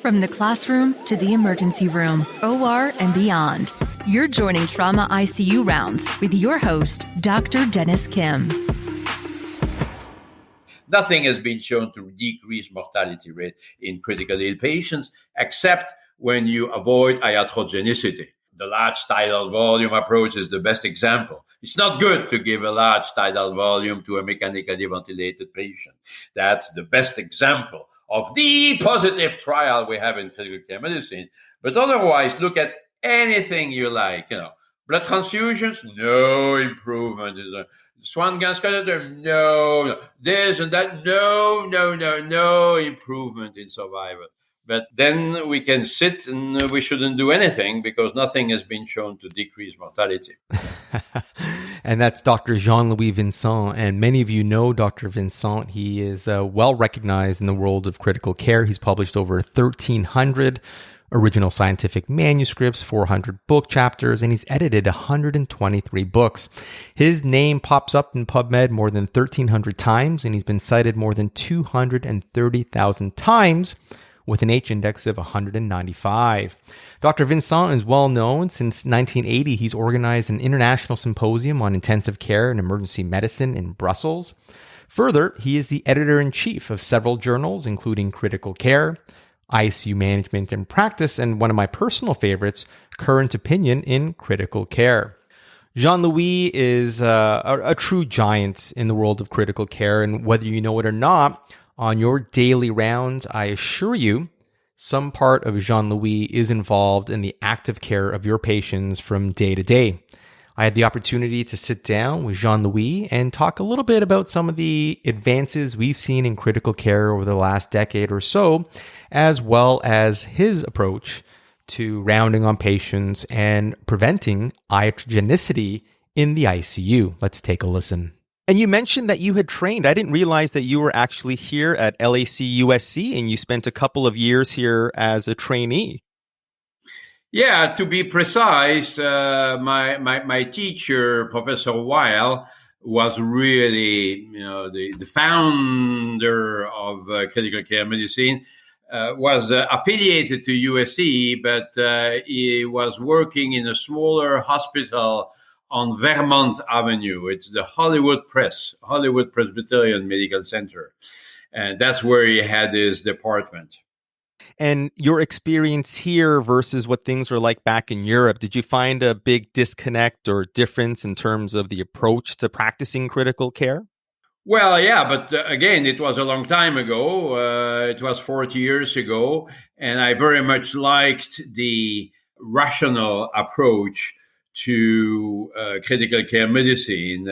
From the classroom to the emergency room, OR and beyond, you're joining Trauma ICU Rounds with your host, Dr. Dennis Kim. Nothing has been shown to decrease mortality rate in critically ill patients, except when you avoid iatrogenicity. The large tidal volume approach is the best example. It's not good to give a large tidal volume to a mechanically ventilated patient. That's the best example of the positive trial we have in critical care medicine. But otherwise, look at anything you like. Blood transfusions, no improvement. Swan gas catheter, no. This and that, no improvement in survival. But then we can sit and we shouldn't do anything because nothing has been shown to decrease mortality. And that's Dr. Jean-Louis Vincent. And many of you know Dr. Vincent. He is well recognized in the world of critical care. He's published over 1,300 original scientific manuscripts, 400 book chapters, and he's edited 123 books. His name pops up in PubMed more than 1,300 times, and he's been cited more than 230,000 times with an H-index of 195. Dr. Vincent is well known. Since 1980, he's organized an international symposium on intensive care and emergency medicine in Brussels. Further, he is the editor-in-chief of several journals, including Critical Care, ICU Management and Practice, and one of my personal favorites, Current Opinion in Critical Care. Jean-Louis is a true giant in the world of critical care, and whether you know it or not, on your daily rounds, I assure you, some part of Jean-Louis is involved in the active care of your patients from day to day. I had the opportunity to sit down with Jean-Louis and talk a little bit about some of the advances we've seen in critical care over the last decade or so, as well as his approach to rounding on patients and preventing iatrogenicity in the ICU. Let's take a listen. And you mentioned that you had trained. I didn't realize that you were actually here at LAC USC and you spent a couple of years here as a trainee. Yeah, to be precise, my teacher, Professor Weil, was really, the founder of critical care medicine. Was affiliated to USC, but he was working in a smaller hospital on Vermont Avenue. It's the Hollywood Presbyterian Medical Center. And that's where he had his department. And your experience here versus what things were like back in Europe, did you find a big disconnect or difference in terms of the approach to practicing critical care? Well, yeah, but again, it was a long time ago. It was 40 years ago. And I very much liked the rational approach to critical care medicine.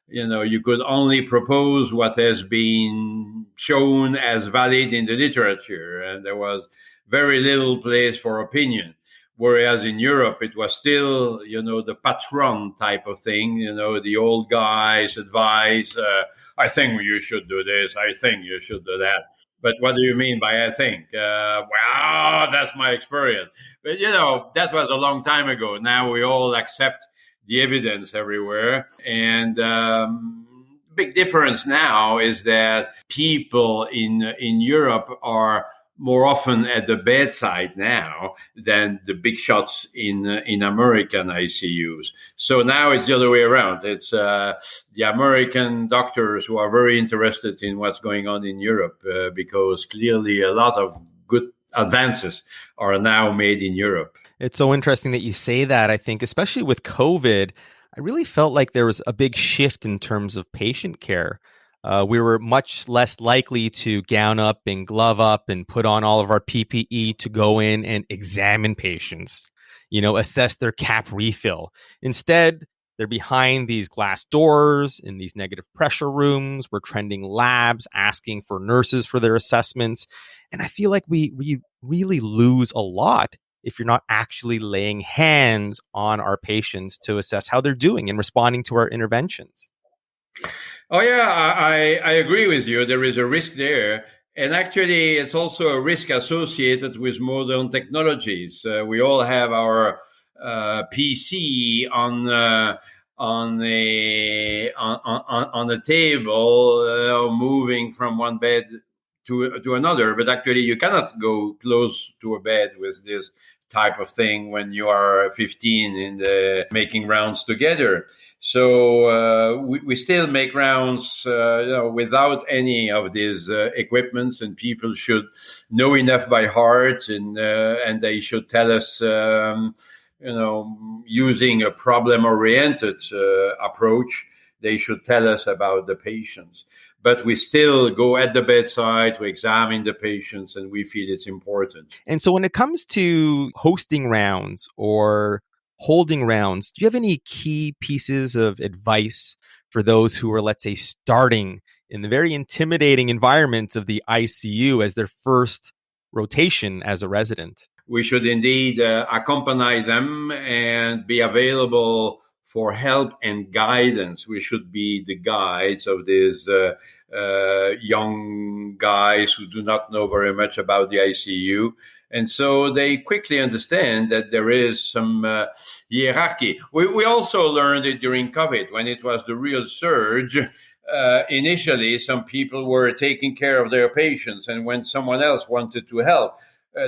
You could only propose what has been shown as valid in the literature, and there was very little place for opinion. Whereas in Europe, it was still, the patron type of thing, the old guy's advice. I think you should do this. I think you should do that. But what do you mean by I think? Well, that's my experience. But, that was a long time ago. Now we all accept the evidence everywhere. And big difference now is that people in Europe are more often at the bedside now than the big shots in American ICUs. So now it's the other way around. It's the American doctors who are very interested in what's going on in Europe because clearly a lot of good advances are now made in Europe. It's so interesting that you say that. I think, especially with COVID, I really felt like there was a big shift in terms of patient care. We were much less likely to gown up and glove up and put on all of our PPE to go in and examine patients, assess their cap refill. Instead, they're behind these glass doors in these negative pressure rooms. We're trending labs, asking for nurses for their assessments. And I feel like we really lose a lot if you're not actually laying hands on our patients to assess how they're doing and responding to our interventions. Oh, yeah, I agree with you. There is a risk there. And actually, it's also a risk associated with modern technologies. We all have our PC on the table, moving from one bed to another. But actually, you cannot go close to a bed with this type of thing when you are 15 in the making rounds together. So we still make rounds without any of these equipments, and people should know enough by heart, and they should tell us, using a problem-oriented approach, they should tell us about the patients. But we still go at the bedside, we examine the patients, and we feel it's important. And so when it comes to hosting rounds or holding rounds, do you have any key pieces of advice for those who are, let's say, starting in the very intimidating environment of the ICU as their first rotation as a resident? We should indeed accompany them and be available for help and guidance. We should be the guides of these young guys who do not know very much about the ICU. And so they quickly understand that there is some hierarchy. We also learned it during COVID when it was the real surge. Initially, some people were taking care of their patients, and when someone else wanted to help,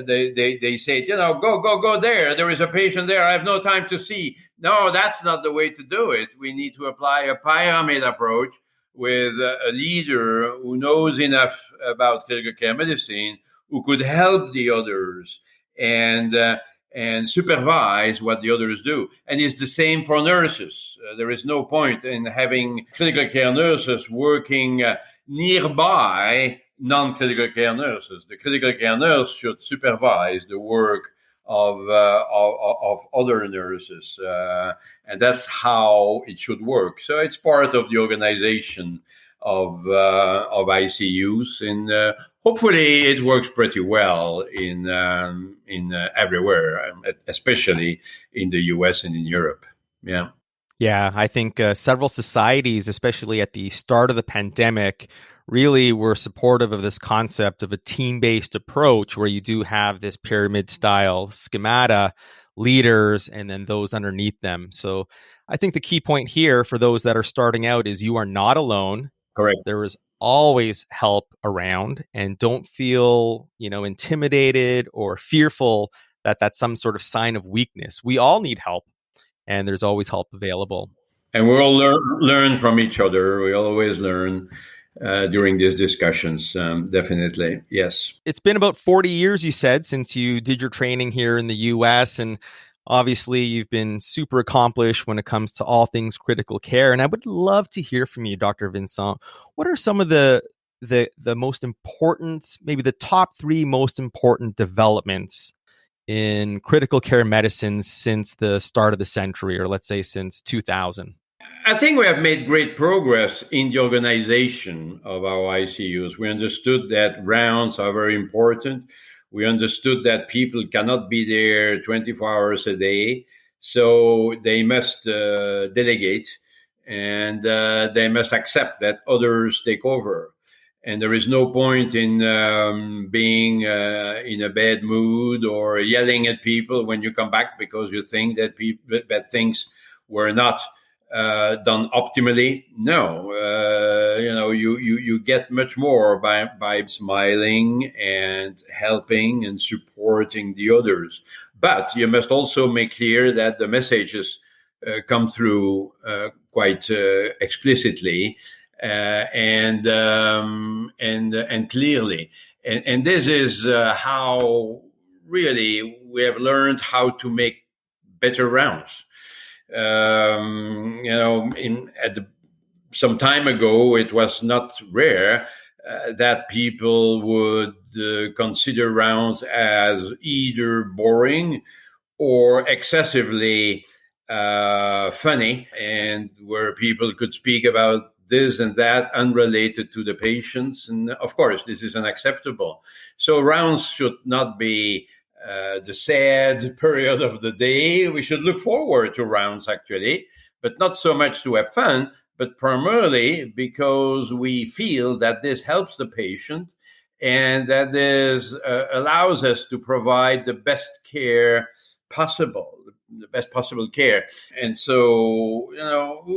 they said, go there. There is a patient there. I have no time to see. No, that's not the way to do it. We need to apply a pyramid approach with a leader who knows enough about critical care medicine, who could help the others and supervise what the others do. And it's the same for nurses. There is no point in having critical care nurses working nearby non-critical care nurses. The critical care nurse should supervise the work of other nurses, and that's how it should work. So it's part of the organization of ICUs, and hopefully it works pretty well in everywhere, especially in the US and in Europe. Yeah. Yeah, I think several societies, especially at the start of the pandemic, really were supportive of this concept of a team-based approach where you do have this pyramid-style schemata, leaders, and then those underneath them. So I think the key point here for those that are starting out is you are not alone. Correct. There is always help around, and don't feel, intimidated or fearful that that's some sort of sign of weakness. We all need help, and there's always help available. And we'll learn from each other. We always learn during these discussions, definitely. Yes. It's been about 40 years, you said, since you did your training here in the US. And obviously, you've been super accomplished when it comes to all things critical care. And I would love to hear from you, Dr. Vincent. What are some of the most important, maybe the top 3 most important developments in critical care medicine since the start of the century, or let's say since 2000? I think we have made great progress in the organization of our ICUs. We understood that rounds are very important. We understood that people cannot be there 24 hours a day, so they must delegate, and they must accept that others take over. And there is no point in being in a bad mood or yelling at people when you come back because you think that things were not done optimally. No, you get much more by smiling and helping and supporting the others. But you must also make clear that the messages come through quite explicitly and clearly. And this is how really we have learned how to make better rounds. Some time ago, it was not rare that people would consider rounds as either boring or excessively funny, and where people could speak about this and that unrelated to the patients. And of course, this is unacceptable. So rounds should not be the sad period of the day. We should look forward to rounds, actually, but not so much to have fun, but primarily because we feel that this helps the patient and that this allows us to provide the best care possible. the best possible care. And so,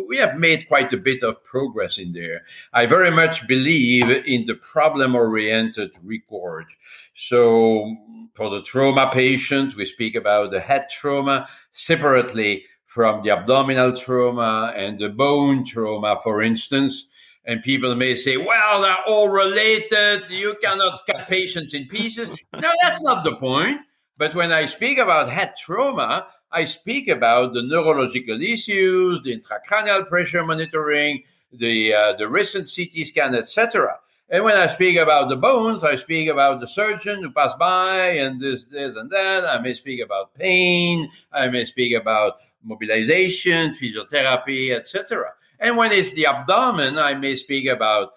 we have made quite a bit of progress in there. I very much believe in the problem-oriented record. So for the trauma patient, we speak about the head trauma separately from the abdominal trauma and the bone trauma, for instance. And people may say, well, they're all related. You cannot cut patients in pieces. No, that's not the point. But when I speak about head trauma, I speak about the neurological issues, the intracranial pressure monitoring, the recent CT scan, etc. And when I speak about the bones, I speak about the surgeon who passed by and this and that. I may speak about pain. I may speak about mobilization, physiotherapy, etc. And when it's the abdomen, I may speak about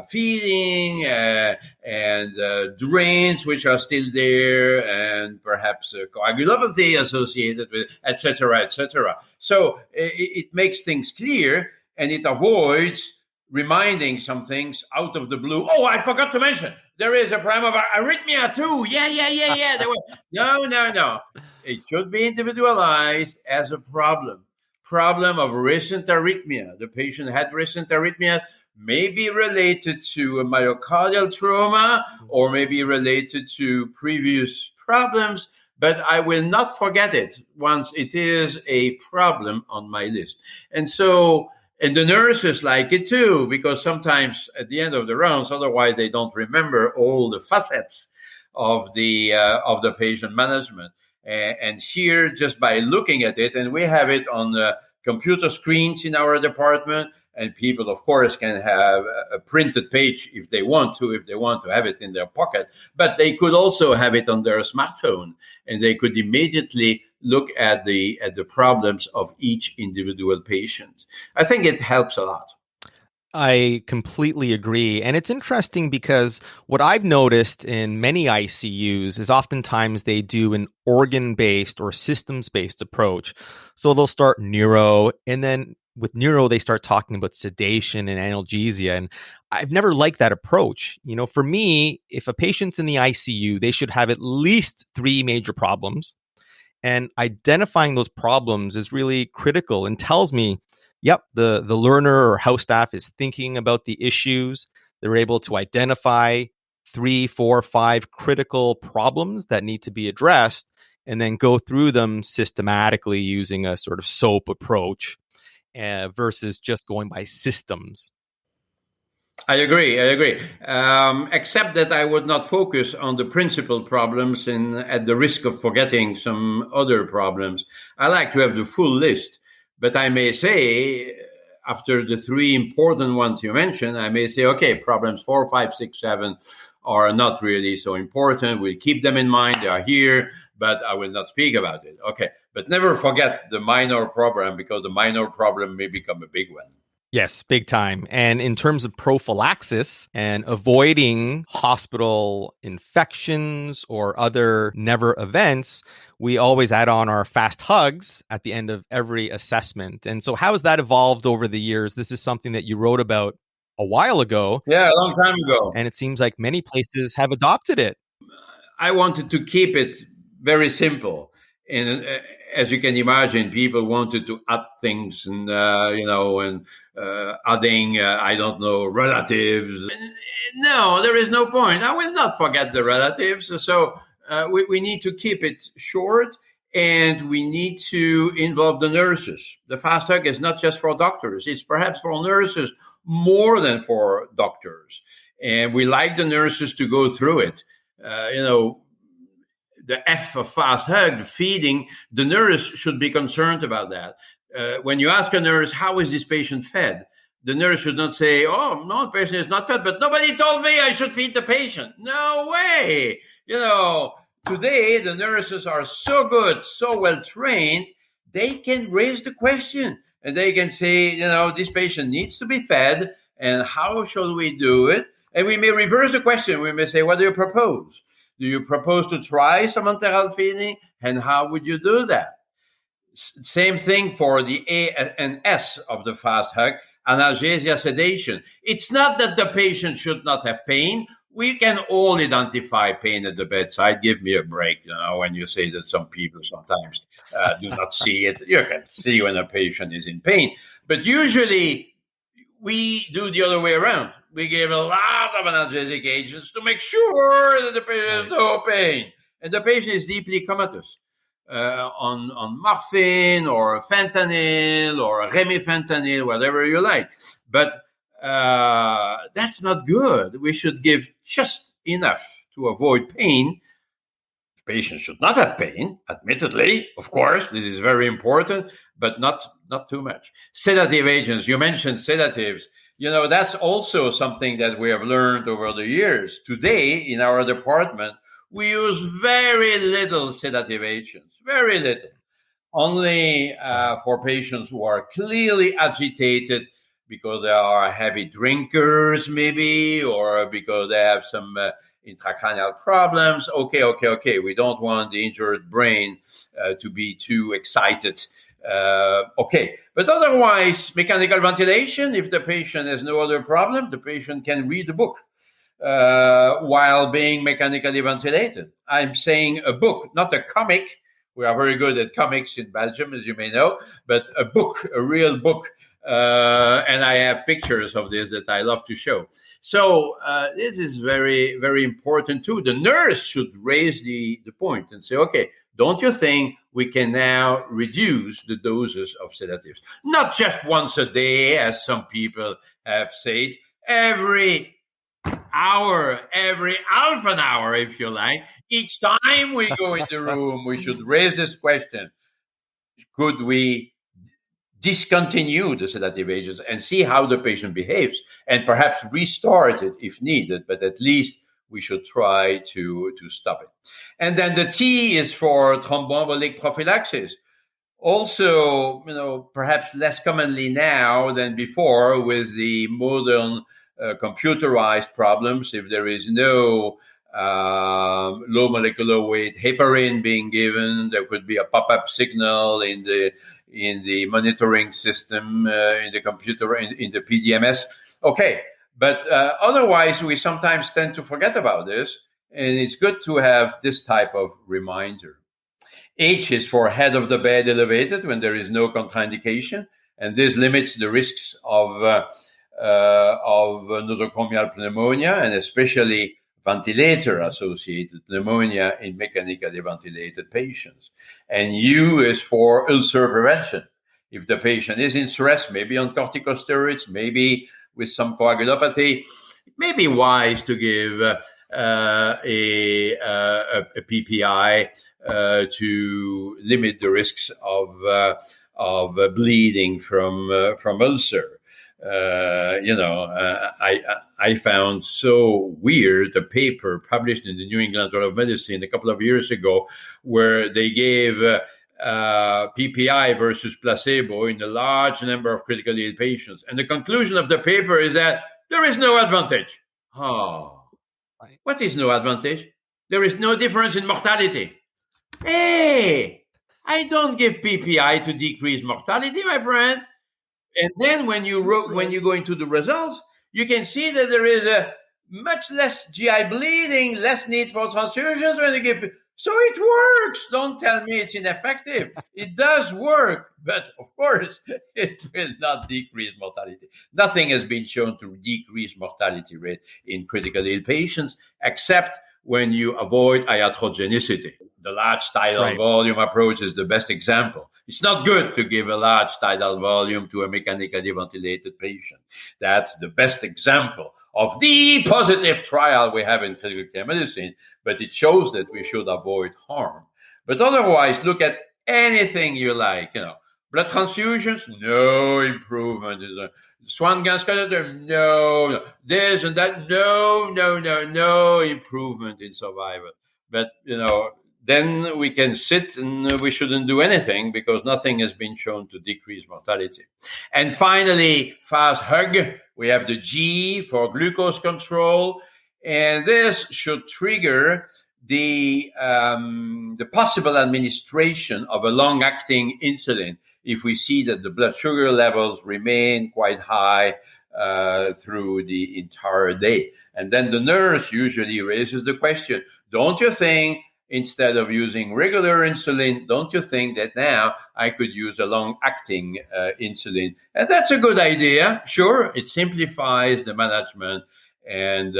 feeding and drains which are still there, and perhaps coagulopathy associated with, etc., etc. So it makes things clear, and it avoids reminding some things out of the blue. Oh, I forgot to mention, there is a problem of arrhythmia too. Yeah. No. It should be individualized as a problem of recent arrhythmia. The patient had recent arrhythmia, may be related to a myocardial trauma or maybe related to previous problems, but I will not forget it once it is a problem on my list. And the nurses like it too, because sometimes at the end of the rounds, otherwise they don't remember all the facets of the patient management. And here, just by looking at it, and we have it on the computer screens in our department, and people, of course, can have a printed page if they want to have it in their pocket, but they could also have it on their smartphone, and they could immediately look at the problems of each individual patient. I think it helps a lot. I completely agree. And it's interesting because what I've noticed in many ICUs is oftentimes they do an organ-based or systems-based approach. So they'll start neuro, and then with neuro, they start talking about sedation and analgesia. And I've never liked that approach. For me, if a patient's in the ICU, they should have at least 3 major problems. And identifying those problems is really critical and tells me, yep, the learner or house staff is thinking about the issues. They're able to identify 3, 4, 5 critical problems that need to be addressed and then go through them systematically using a sort of SOAP approach versus just going by systems. I agree. Except that I would not focus on the principal problems at the risk of forgetting some other problems. I like to have the full list. But I may say, after the 3 important ones you mentioned, I may say, okay, problems 4, 5, 6, 7 are not really so important. We'll keep them in mind. They are here, but I will not speak about it. Okay, but never forget the minor problem, because the minor problem may become a big one. Yes, big time. And in terms of prophylaxis and avoiding hospital infections or other never events, we always add on our fast hugs at the end of every assessment. And so how has that evolved over the years? This is something that you wrote about a while ago. Yeah, a long time ago. And it seems like many places have adopted it. I wanted to keep it very simple. And as you can imagine, people wanted to add things and, adding, relatives. No, there is no point. I will not forget the relatives. So we need to keep it short, and we need to involve the nurses. The fast hug is not just for doctors. It's perhaps for nurses more than for doctors. And we like the nurses to go through it. The F of fast hug, feeding, the nurse should be concerned about that. When you ask a nurse, how is this patient fed? The nurse should not say, oh, no, the patient is not fed, but nobody told me I should feed the patient. No way. Today the nurses are so good, so well trained, they can raise the question and they can say, this patient needs to be fed, and how shall we do it? And we may reverse the question. We may say, what do you propose? Do you propose to try some enteral feeding? And how would you do that? Same thing for the A and S of the fast hug, analgesia sedation. It's not that the patient should not have pain. We can all identify pain at the bedside. Give me a break, when you say that some people sometimes do not see it. You can see when a patient is in pain. But usually we do the other way around. We give a lot of analgesic agents to make sure that the patient has no pain. And the patient is deeply comatose on morphine or fentanyl or remifentanil, whatever you like. But that's not good. We should give just enough to avoid pain. Patients should not have pain, admittedly, of course. This is very important, but not too much. Sedative agents, you mentioned sedatives. That's also something that we have learned over the years. Today, in our department, we use very little sedative agents, very little. Only for patients who are clearly agitated because they are heavy drinkers, maybe, or because they have some intracranial problems. Okay. We don't want the injured brain to be too excited. Okay. But otherwise, mechanical ventilation, if the patient has no other problem, the patient can read a book while being mechanically ventilated. I'm saying a book, not a comic. We are very good at comics in Belgium, as you may know, but a book, a real book. And I have pictures of this that I love to show. So this is very, very important too. The nurse should raise the point and say, okay, don't you think we can now reduce the doses of sedatives? Not just once a day, as some people have said, every hour, every half an hour, if you like. Each time we go in the room, we should raise this question. Could we discontinue the sedative agents and see how the patient behaves and perhaps restart it if needed, but at least we should try to stop it. And then the T is for thromboembolic prophylaxis. Also, perhaps less commonly now than before with the modern computerized problems. If there is no low molecular weight heparin being given, there could be a pop-up signal in the monitoring system, in the computer, in the PDMS. Okay, but otherwise we sometimes tend to forget about this, and it's good to have this type of reminder. H is for head of the bed elevated when there is no contraindication, and this limits the risks of nosocomial pneumonia, and especially ventilator-associated pneumonia in mechanically ventilated patients. And U is for ulcer prevention. If the patient is in stress, maybe on corticosteroids, maybe with some coagulopathy, it may be wise to give a PPI to limit the risks of bleeding from ulcer. I found so weird a paper published in the New England Journal of Medicine a couple of years ago where they gave PPI versus placebo in a large number of critically ill patients. And the conclusion of the paper is that there is no advantage. What is no advantage? There is no difference in mortality. Hey, I don't give PPI to decrease mortality, my friend. And then when you go into the results, you can see that there is a much less GI bleeding, less need for transfusions when you give. So it works. Don't tell me it's ineffective. It does work, but of course it will not decrease mortality. Nothing has been shown to decrease mortality rate in critically ill patients, except when you avoid iatrogenicity. The large tidal volume approach is the best example. It's not good to give a large tidal volume to a mechanically ventilated patient. That's the best example of the positive trial we have in critical care medicine, but it shows that we should avoid harm. But otherwise, look at anything you like, blood transfusions, no improvement. Swan-Ganz catheter, no. This and that, no improvement in survival. But, then we can sit and we shouldn't do anything because nothing has been shown to decrease mortality. And finally, fast hug. We have the G for glucose control. And this should trigger the possible administration of a long-acting insulin if we see that the blood sugar levels remain quite high through the entire day. And then the nurse usually raises the question, don't you think, instead of using regular insulin, don't you think that now I could use a long-acting insulin? And that's a good idea. Sure, it simplifies the management, and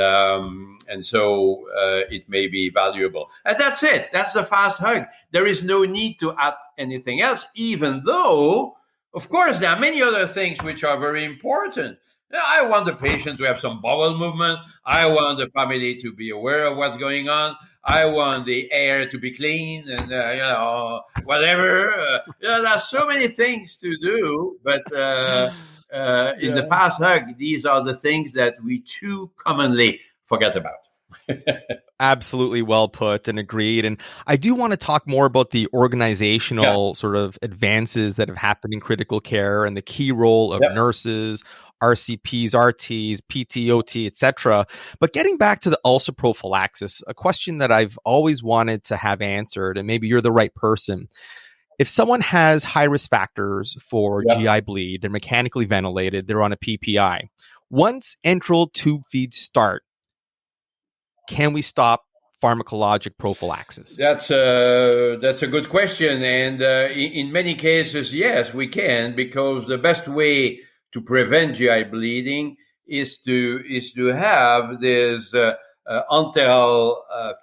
so it may be valuable. And that's it. That's the fast hug. There is no need to add anything else, even though, of course, there are many other things which are very important. I want the patient to have some bowel movement. I want the family to be aware of what's going on. I want the air to be clean and, whatever. There's so many things to do, but in the fast hug, these are the things that we too commonly forget about. Absolutely well put and agreed. And I do want to talk more about the organizational sort of advances that have happened in critical care and the key role of nurses, RCPs, RTs, PTOT, etc. But getting back to the ulcer prophylaxis, a question that I've always wanted to have answered, and maybe you're the right person. If someone has high risk factors for GI bleed, they're mechanically ventilated, they're on a PPI. Once enteral tube feeds start, can we stop pharmacologic prophylaxis? That's a good question, and in many cases, yes, we can, because the best way to prevent GI bleeding is to have this enteral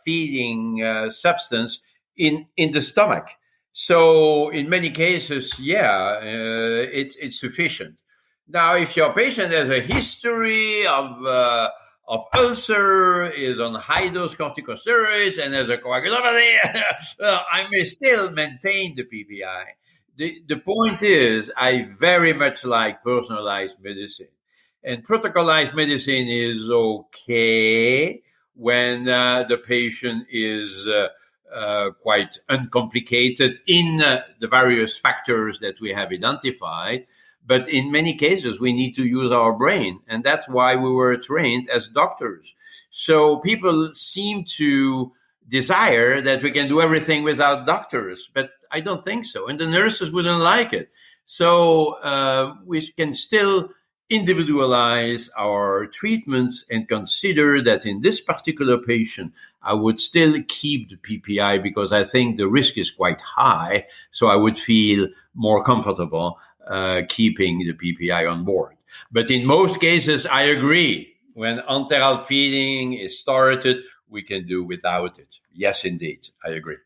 feeding substance in the stomach. So in many cases, it's sufficient. Now, if your patient has a history of ulcer, is on high-dose corticosteroids, and has a coagulopathy, I may still maintain the PPI. The point is, I very much like personalized medicine. And protocolized medicine is okay when the patient is quite uncomplicated in the various factors that we have identified. But in many cases, we need to use our brain. And that's why we were trained as doctors. So people seem to desire that we can do everything without doctors, but I don't think so. And the nurses wouldn't like it. So we can still individualize our treatments and consider that in this particular patient, I would still keep the PPI because I think the risk is quite high. So I would feel more comfortable keeping the PPI on board. But in most cases, I agree. When enteral feeding is started, we can do without it. Yes, indeed. I agree.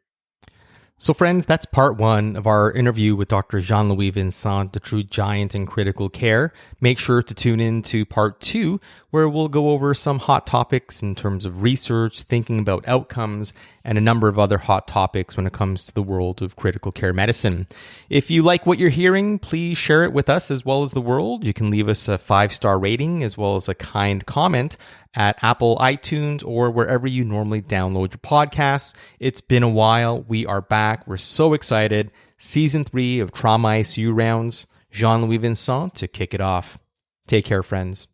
So friends, that's part one of our interview with Dr. Jean-Louis Vincent, the true giant in critical care. Make sure to tune in to part two, where we'll go over some hot topics in terms of research, thinking about outcomes, and a number of other hot topics when it comes to the world of critical care medicine. If you like what you're hearing, please share it with us as well as the world. You can leave us a 5-star rating as well as a kind comment at Apple iTunes or wherever you normally download your podcasts. It's been a while. We are back. We're so excited. Season 3 of Trauma ICU Rounds. Jean-Louis Vincent to kick it off. Take care, friends.